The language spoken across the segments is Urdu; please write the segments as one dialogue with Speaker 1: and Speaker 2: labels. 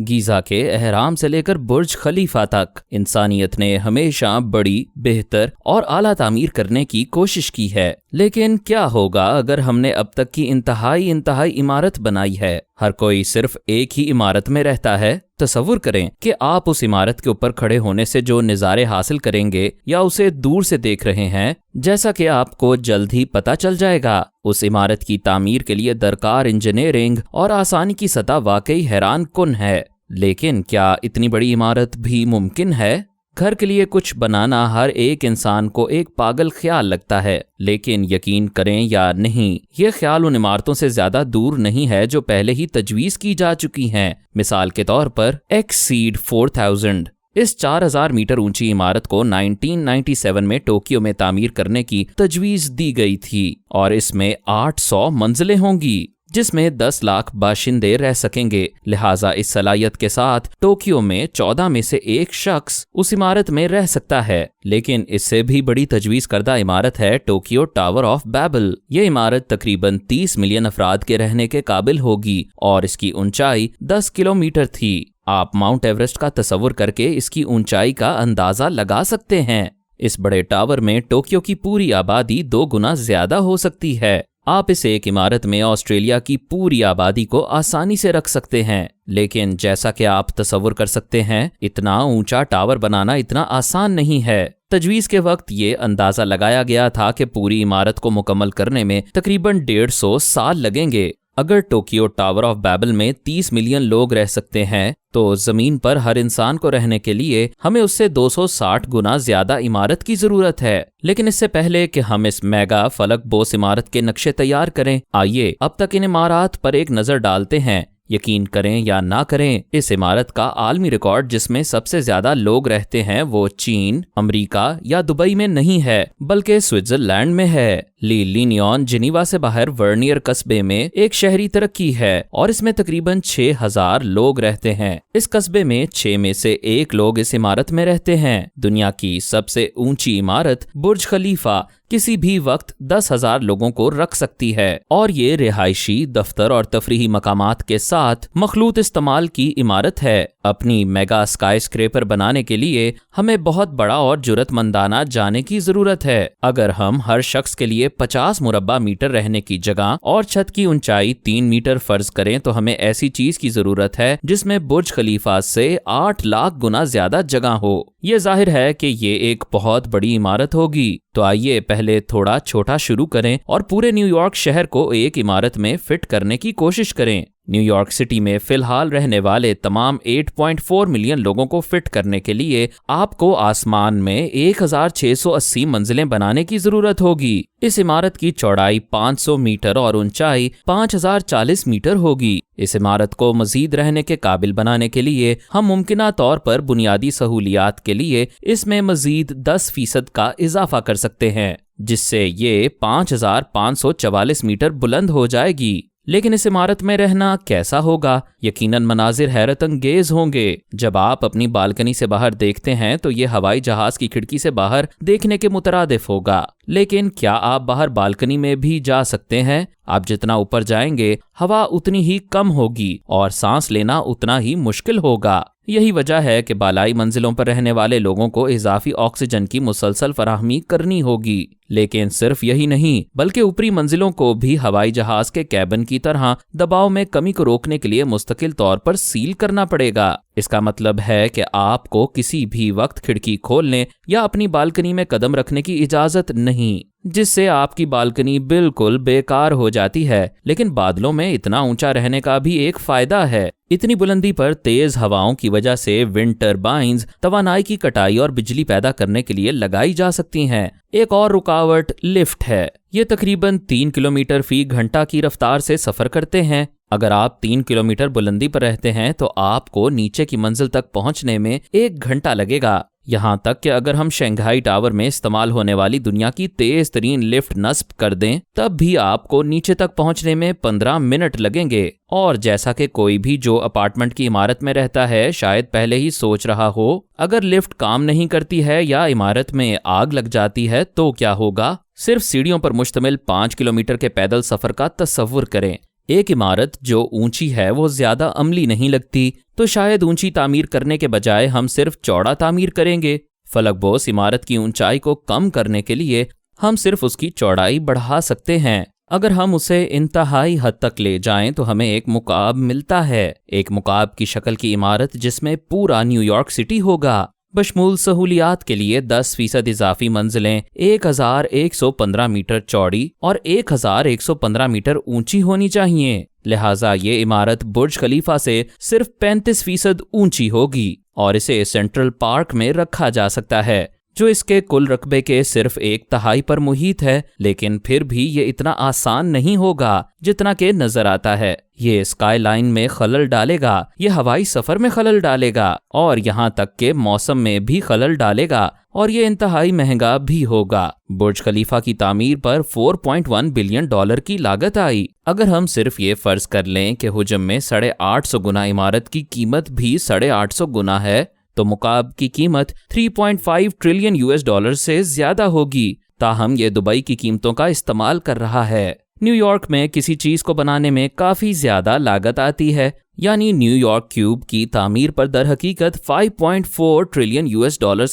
Speaker 1: گیزا کے اہرام سے لے کر برج خلیفہ تک انسانیت نے ہمیشہ بڑی، بہتر اور اعلیٰ تعمیر کرنے کی کوشش کی ہے، لیکن کیا ہوگا اگر ہم نے اب تک کی انتہائی عمارت بنائی ہے؟ ہر کوئی صرف ایک ہی عمارت میں رہتا ہے۔ تصور کریں کہ آپ اس عمارت کے اوپر کھڑے ہونے سے جو نظارے حاصل کریں گے یا اسے دور سے دیکھ رہے ہیں، جیسا کہ آپ کو جلد ہی پتہ چل جائے گا، اس عمارت کی تعمیر کے لیے درکار انجینئرنگ اور آسانی کی سطح واقعی حیران کن ہے۔ لیکن کیا اتنی بڑی عمارت بھی ممکن ہے؟ گھر کے لیے کچھ بنانا ہر ایک انسان کو ایک پاگل خیال لگتا ہے، لیکن یقین کریں یا نہیں، یہ خیال ان عمارتوں سے زیادہ دور نہیں ہے جو پہلے ہی تجویز کی جا چکی ہیں۔ مثال کے طور پر ایکسیڈ 4000، اس 4000 میٹر اونچی عمارت کو 1997 میں ٹوکیو میں تعمیر کرنے کی تجویز دی گئی تھی، اور اس میں 800 منزلیں ہوں گی جس میں 10 لاکھ باشندے رہ سکیں گے۔ لہٰذا اس صلاحیت کے ساتھ ٹوکیو میں 14 میں سے ایک شخص اس عمارت میں رہ سکتا ہے۔ لیکن اس سے بھی بڑی تجویز کردہ عمارت ہے ٹوکیو ٹاور آف بیبل۔ یہ عمارت تقریباً 30 ملین افراد کے رہنے کے قابل ہوگی اور اس کی اونچائی 10 کلومیٹر تھی۔ آپ ماؤنٹ ایوریسٹ کا تصور کر کے اس کی اونچائی کا اندازہ لگا سکتے ہیں۔ اس بڑے ٹاور میں ٹوکیو کی پوری آبادی 2 گنا زیادہ ہو سکتی ہے۔ آپ اس ایک عمارت میں آسٹریلیا کی پوری آبادی کو آسانی سے رکھ سکتے ہیں، لیکن جیسا کہ آپ تصور کر سکتے ہیں، اتنا اونچا ٹاور بنانا اتنا آسان نہیں ہے۔ تجویز کے وقت یہ اندازہ لگایا گیا تھا کہ پوری عمارت کو مکمل کرنے میں تقریباً 150 سال لگیں گے۔ اگر ٹوکیو ٹاور آف بیبل میں 30 ملین لوگ رہ سکتے ہیں تو زمین پر ہر انسان کو رہنے کے لیے ہمیں اس سے 260 گنا زیادہ عمارت کی ضرورت ہے۔ لیکن اس سے پہلے کہ ہم اس میگا فلک بوس عمارت کے نقشے تیار کریں، آئیے اب تک ان عمارات پر ایک نظر ڈالتے ہیں۔ یقین کریں یا نہ کریں، اس عمارت کا عالمی ریکارڈ جس میں سب سے زیادہ لوگ رہتے ہیں وہ چین، امریکہ یا دبئی میں نہیں ہے بلکہ سوئٹزرلینڈ میں ہے۔ لی لینیون جنیوا سے باہر ورنیئر قصبے میں ایک شہری ترقی ہے اور اس میں تقریباً 6000 لوگ رہتے ہیں۔ اس قصبے میں 6 میں سے 1 لوگ اس عمارت میں رہتے ہیں۔ دنیا کی سب سے اونچی عمارت برج خلیفہ کسی بھی وقت 10,000 لوگوں کو رکھ سکتی ہے، اور یہ رہائشی، دفتر اور تفریحی مقامات کے ساتھ مخلوط استعمال کی عمارت ہے۔ اپنی میگا اسکائی اسکریپر بنانے کے لیے ہمیں بہت بڑا اور جرأت مندانہ جانے کی ضرورت ہے۔ اگر ہم ہر شخص کے لیے 50 مربع میٹر رہنے کی جگہ اور چھت کی اونچائی 3 میٹر فرض کریں تو ہمیں ایسی چیز کی ضرورت ہے جس میں برج خلیفہ سے 8 لاکھ گنا زیادہ جگہ ہو۔ یہ ظاہر ہے کہ یہ ایک بہت بڑی عمارت ہوگی۔ تو آئیے پہلے تھوڑا چھوٹا شروع کریں اور پورے نیو یارک شہر کو ایک عمارت میں فٹ کرنے کی کوشش کریں۔ نیو یارک سٹی میں فی الحال رہنے والے تمام 8.4 ملین لوگوں کو فٹ کرنے کے لیے آپ کو آسمان میں 1680 منزلیں بنانے کی ضرورت ہوگی۔ اس عمارت کی چوڑائی 500 میٹر اور اونچائی 5040 میٹر ہوگی۔ اس عمارت کو مزید رہنے کے قابل بنانے کے لیے ہم ممکنہ طور پر بنیادی سہولیات کے لیے اس میں مزید 10% کا اضافہ کر سکتے ہیں، جس سے یہ 5544 میٹر بلند ہو جائے گی۔ لیکن اس عمارت میں رہنا کیسا ہوگا؟ یقیناً مناظر حیرت انگیز ہوں گے۔ جب آپ اپنی بالکنی سے باہر دیکھتے ہیں تو یہ ہوائی جہاز کی کھڑکی سے باہر دیکھنے کے مترادف ہوگا۔ لیکن کیا آپ باہر بالکنی میں بھی جا سکتے ہیں؟ آپ جتنا اوپر جائیں گے ہوا اتنی ہی کم ہوگی اور سانس لینا اتنا ہی مشکل ہوگا۔ یہی وجہ ہے کہ بالائی منزلوں پر رہنے والے لوگوں کو اضافی آکسیجن کی مسلسل فراہمی کرنی ہوگی۔ لیکن صرف یہی نہیں بلکہ اوپری منزلوں کو بھی ہوائی جہاز کے کیبن کی طرح دباؤ میں کمی کو روکنے کے لیے مستقل طور پر سیل کرنا پڑے گا۔ اس کا مطلب ہے کہ آپ کو کسی بھی وقت کھڑکی کھولنے یا اپنی بالکنی میں قدم رکھنے کی اجازت نہیں، جس سے آپ کی بالکنی بالکل بیکار ہو جاتی ہے۔ لیکن بادلوں میں اتنا اونچا رہنے کا بھی ایک فائدہ ہے۔ اتنی بلندی پر تیز ہواؤں کی وجہ سے ونڈ ٹربائنز توانائی کی کٹائی اور بجلی پیدا کرنے کے لیے لگائی جا سکتی ہیں۔ ایک اور رکاوٹ لفٹ ہے۔ یہ تقریباً 3 کلومیٹر فی گھنٹہ کی رفتار سے سفر کرتے ہیں۔ اگر آپ 3 کلومیٹر بلندی پر رہتے ہیں تو آپ کو نیچے کی منزل تک پہنچنے میں 1 گھنٹہ لگے گا۔ یہاں تک کہ اگر ہم شنگھائی ٹاور میں استعمال ہونے والی دنیا کی تیز ترین لفٹ نصب کر دیں تب بھی آپ کو نیچے تک پہنچنے میں 15 منٹ لگیں گے۔ اور جیسا کہ کوئی بھی جو اپارٹمنٹ کی عمارت میں رہتا ہے شاید پہلے ہی سوچ رہا ہو، اگر لفٹ کام نہیں کرتی ہے یا عمارت میں آگ لگ جاتی ہے تو کیا ہوگا؟ صرف سیڑھیوں پر مشتمل 5 کلومیٹر کے پیدل سفر کا تصور کریں۔ ایک عمارت جو اونچی ہے وہ زیادہ عملی نہیں لگتی، تو شاید اونچی تعمیر کرنے کے بجائے ہم صرف چوڑا تعمیر کریں گے۔ فلک بوس عمارت کی اونچائی کو کم کرنے کے لیے ہم صرف اس کی چوڑائی بڑھا سکتے ہیں۔ اگر ہم اسے انتہائی حد تک لے جائیں تو ہمیں ایک مکعب ملتا ہے، ایک مکعب کی شکل کی عمارت جس میں پورا نیو یارک سٹی ہوگا۔ بشمول سہولیات کے لیے 10% اضافی منزلیں 1115 میٹر چوڑی اور 1115 میٹر اونچی ہونی چاہیے، لہٰذا یہ عمارت برج خلیفہ سے صرف 35% اونچی ہوگی اور اسے سینٹرل پارک میں رکھا جا سکتا ہے، جو اس کے کل رقبے کے صرف 1/3 پر محیط ہے، لیکن پھر بھی یہ اتنا آسان نہیں ہوگا جتنا کہ نظر آتا ہے۔ یہ اسکائی لائن میں خلل ڈالے گا، یہ ہوائی سفر میں خلل ڈالے گا اور یہاں تک کہ موسم میں بھی خلل ڈالے گا، اور یہ انتہائی مہنگا بھی ہوگا۔ برج خلیفہ کی تعمیر پر $4.1 بلین کی لاگت آئی۔ اگر ہم صرف یہ فرض کر لیں کہ حجم میں 850 گنا عمارت کی قیمت بھی 850 گنا ہے، تو مکعب کی قیمت $3.5 ٹریلین سے زیادہ ہوگی، تاہم یہ دبئی کی قیمتوں کا استعمال کر رہا ہے۔ نیو یارک میں کسی چیز کو بنانے میں کافی زیادہ لاگت آتی ہے، یعنی نیو یارک کیوب کی تعمیر پر در حقیقت $5.4 ٹریلین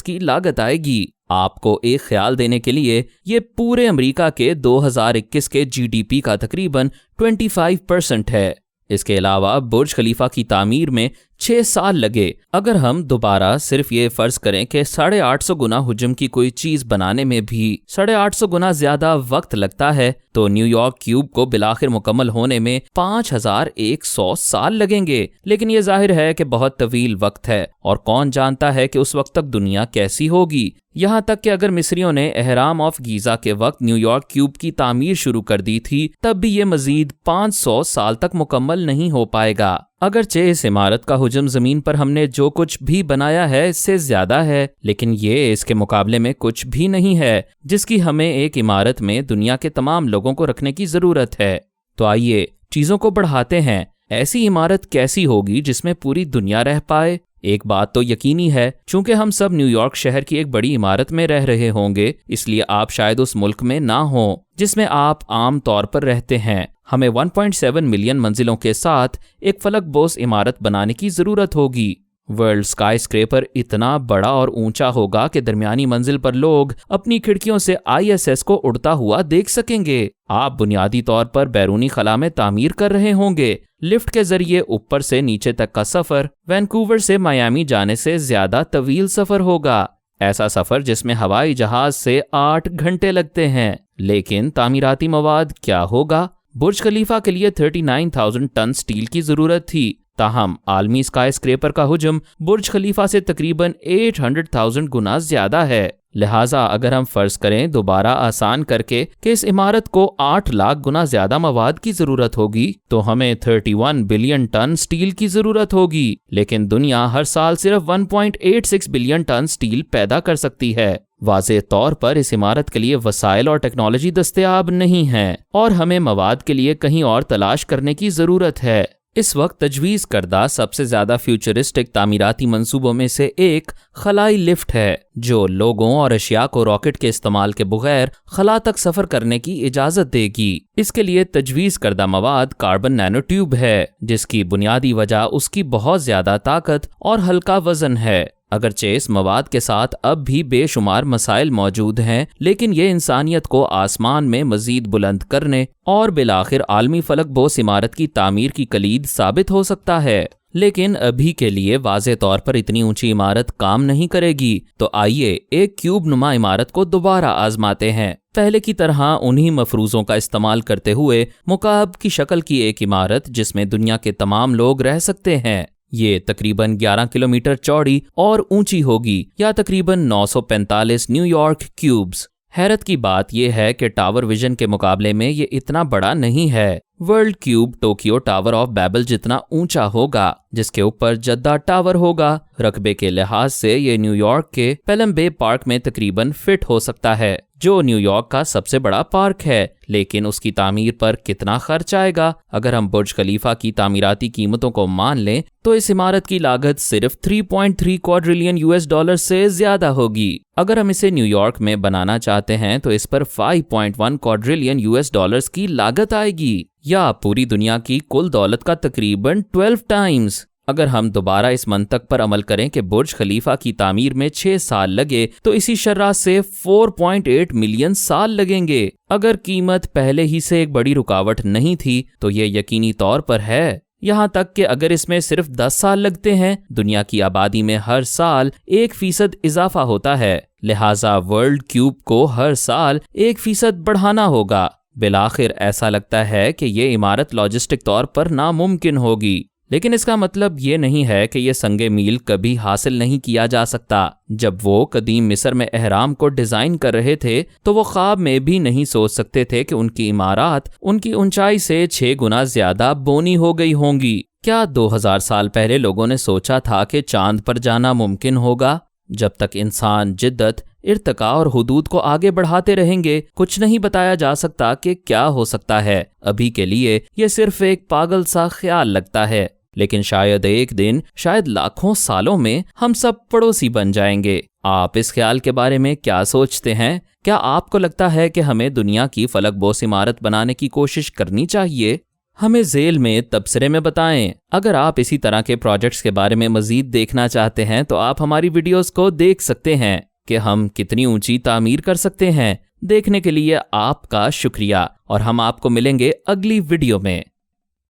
Speaker 1: کی لاگت آئے گی۔ آپ کو ایک خیال دینے کے لیے، یہ پورے امریکہ کے 2021 کے GDP کا تقریباً 25% ہے۔ اس کے علاوہ برج خلیفہ کی تعمیر میں 6 سال لگے۔ اگر ہم دوبارہ صرف یہ فرض کریں کہ 850 گنا حجم کی کوئی چیز بنانے میں بھی 850 گنا زیادہ وقت لگتا ہے، تو نیو یارک کیوب کو بالآخر مکمل ہونے میں 5100 سال لگیں گے۔ لیکن یہ ظاہر ہے کہ بہت طویل وقت ہے، اور کون جانتا ہے کہ اس وقت تک دنیا کیسی ہوگی۔ یہاں تک کہ اگر مصریوں نے اہرام آف گیزا کے وقت نیو یارک کیوب کی تعمیر شروع کر دی تھی، تب بھی یہ مزید 500 سال تک مکمل نہیں ہو پائے گا۔ اگرچہ اس عمارت کا حجم زمین پر ہم نے جو کچھ بھی بنایا ہے اس سے زیادہ ہے، لیکن یہ اس کے مقابلے میں کچھ بھی نہیں ہے جس کی ہمیں ایک عمارت میں دنیا کے تمام لوگوں کو رکھنے کی ضرورت ہے۔ تو آئیے چیزوں کو بڑھاتے ہیں۔ ایسی عمارت کیسی ہوگی جس میں پوری دنیا رہ پائے؟ ایک بات تو یقینی ہے، چونکہ ہم سب نیو یارک شہر کی ایک بڑی عمارت میں رہ رہے ہوں گے، اس لیے آپ شاید اس ملک میں نہ ہوں جس میں آپ عام طور پر رہتے ہیں۔ ہمیں 1.7 ملین منزلوں کے ساتھ ایک فلک بوس عمارت بنانے کی ضرورت ہوگی۔ ورلڈ اسکائی اسکریپر اتنا بڑا اور اونچا ہوگا کہ درمیانی منزل پر لوگ اپنی کھڑکیوں سے ISS کو اڑتا ہوا دیکھ سکیں گے۔ آپ بنیادی طور پر بیرونی خلا میں تعمیر کر رہے ہوں گے۔ لفٹ کے ذریعے اوپر سے نیچے تک کا سفر وینکوور سے میامی جانے سے زیادہ طویل سفر ہوگا، ایسا سفر جس میں ہوائی جہاز سے 8 گھنٹے لگتے ہیں۔ لیکن تعمیراتی مواد کیا ہوگا؟ برج خلیفہ کے لیے 39,000 ٹن سٹیل کی ضرورت تھی، تاہم عالمی اسکائی اسکریپر کا حجم برج خلیفہ سے تقریباً 800,000 گنا زیادہ ہے۔ لہٰذا اگر ہم فرض کریں دوبارہ آسان کر کے کہ اس عمارت کو 8 لاکھ گنا زیادہ مواد کی ضرورت ہوگی، تو ہمیں 31 بلین ٹن سٹیل کی ضرورت ہوگی، لیکن دنیا ہر سال صرف 1.86 بلین ٹن سٹیل پیدا کر سکتی ہے۔ واضح طور پر اس عمارت کے لیے وسائل اور ٹیکنالوجی دستیاب نہیں ہیں، اور ہمیں مواد کے لیے کہیں اور تلاش کرنے کی ضرورت ہے۔ اس وقت تجویز کردہ سب سے زیادہ فیوچرسٹک تعمیراتی منصوبوں میں سے ایک خلائی لفٹ ہے، جو لوگوں اور اشیاء کو راکٹ کے استعمال کے بغیر خلا تک سفر کرنے کی اجازت دے گی۔ اس کے لیے تجویز کردہ مواد کاربن نینو ٹیوب ہے، جس کی بنیادی وجہ اس کی بہت زیادہ طاقت اور ہلکا وزن ہے۔ اگرچہ اس مواد کے ساتھ اب بھی بے شمار مسائل موجود ہیں، لیکن یہ انسانیت کو آسمان میں مزید بلند کرنے اور بالآخر عالمی فلک بوس عمارت کی تعمیر کی کلید ثابت ہو سکتا ہے۔ لیکن ابھی کے لیے واضح طور پر اتنی اونچی عمارت کام نہیں کرے گی، تو آئیے ایک کیوب نما عمارت کو دوبارہ آزماتے ہیں۔ پہلے کی طرح انہی مفروضوں کا استعمال کرتے ہوئے مکعب کی شکل کی ایک عمارت جس میں دنیا کے تمام لوگ رہ سکتے ہیں۔ یہ تقریباً 11 کلومیٹر چوڑی اور اونچی ہوگی، یا تقریباً 945 نیو یارک کیوبز۔ حیرت کی بات یہ ہے کہ ٹاور ویژن کے مقابلے میں یہ اتنا بڑا نہیں ہے۔ World cube Tokyo tower of Babel جتنا اونچا ہوگا، جس کے اوپر جدہ ٹاور ہوگا۔ رقبے کے لحاظ سے یہ نیو یارک کے پیلم بے پارک میں تقریباً فٹ ہو سکتا ہے، جو نیو یارک کا سب سے بڑا پارک ہے۔ لیکن اس کی تعمیر پر کتنا خرچ آئے گا؟ اگر ہم برج خلیفہ کی تعمیراتی قیمتوں کو مان لیں تو اس عمارت کی لاگت صرف 3.3 کوادریلین $، سے زیادہ ہوگی۔ اگر ہم اسے نیو یارک میں بنانا چاہتے ہیں تو اس پر 5.1 کوادریلین $، کی لاگت آئے گی، یا پوری دنیا کی کل دولت کا تقریباً 12 ٹائمز۔ اگر ہم دوبارہ اس منطق پر عمل کریں کہ برج خلیفہ کی تعمیر میں 6 سال لگے تو اسی شرح سے 4.8 ملین سال لگیں گے۔ اگر قیمت پہلے ہی سے ایک بڑی رکاوٹ نہیں تھی تو یہ یقینی طور پر ہے، یہاں تک کہ اگر اس میں صرف 10 سال لگتے ہیں، دنیا کی آبادی میں ہر سال 1% اضافہ ہوتا ہے، لہٰذا ورلڈ کیوب کو ہر سال 1% بڑھانا ہوگا۔ بالآخر ایسا لگتا ہے کہ یہ عمارت لاجسٹک طور پر ناممکن ہوگی، لیکن اس کا مطلب یہ نہیں ہے کہ یہ سنگ میل کبھی حاصل نہیں کیا جا سکتا۔ جب وہ قدیم مصر میں اہرام کو ڈیزائن کر رہے تھے تو وہ خواب میں بھی نہیں سوچ سکتے تھے کہ ان کی عمارات ان کی اونچائی سے 6 گنا زیادہ بونی ہو گئی ہوں گی۔ کیا 2000 سال پہلے لوگوں نے سوچا تھا کہ چاند پر جانا ممکن ہوگا؟ جب تک انسان جدت، ارتقاء اور حدود کو آگے بڑھاتے رہیں گے، کچھ نہیں بتایا جا سکتا کہ کیا ہو سکتا ہے۔ ابھی کے لیے یہ صرف ایک پاگل سا خیال لگتا ہے، لیکن شاید ایک دن، شاید لاکھوں سالوں میں ہم سب پڑوسی بن جائیں گے۔ آپ اس خیال کے بارے میں کیا سوچتے ہیں؟ کیا آپ کو لگتا ہے کہ ہمیں دنیا کی فلک بوس عمارت بنانے کی کوشش کرنی چاہیے؟ ہمیں ذیل میں تبصرے میں بتائیں۔ اگر آپ اسی طرح کے پروجیکٹس کے بارے میں مزید دیکھنا چاہتے ہیں تو آپ ہماری ویڈیوز کو دیکھ سکتے ہیں کہ ہم کتنی اونچی تعمیر کر سکتے ہیں۔ دیکھنے کے لیے آپ کا شکریہ، اور ہم آپ کو ملیں گے اگلی ویڈیو میں۔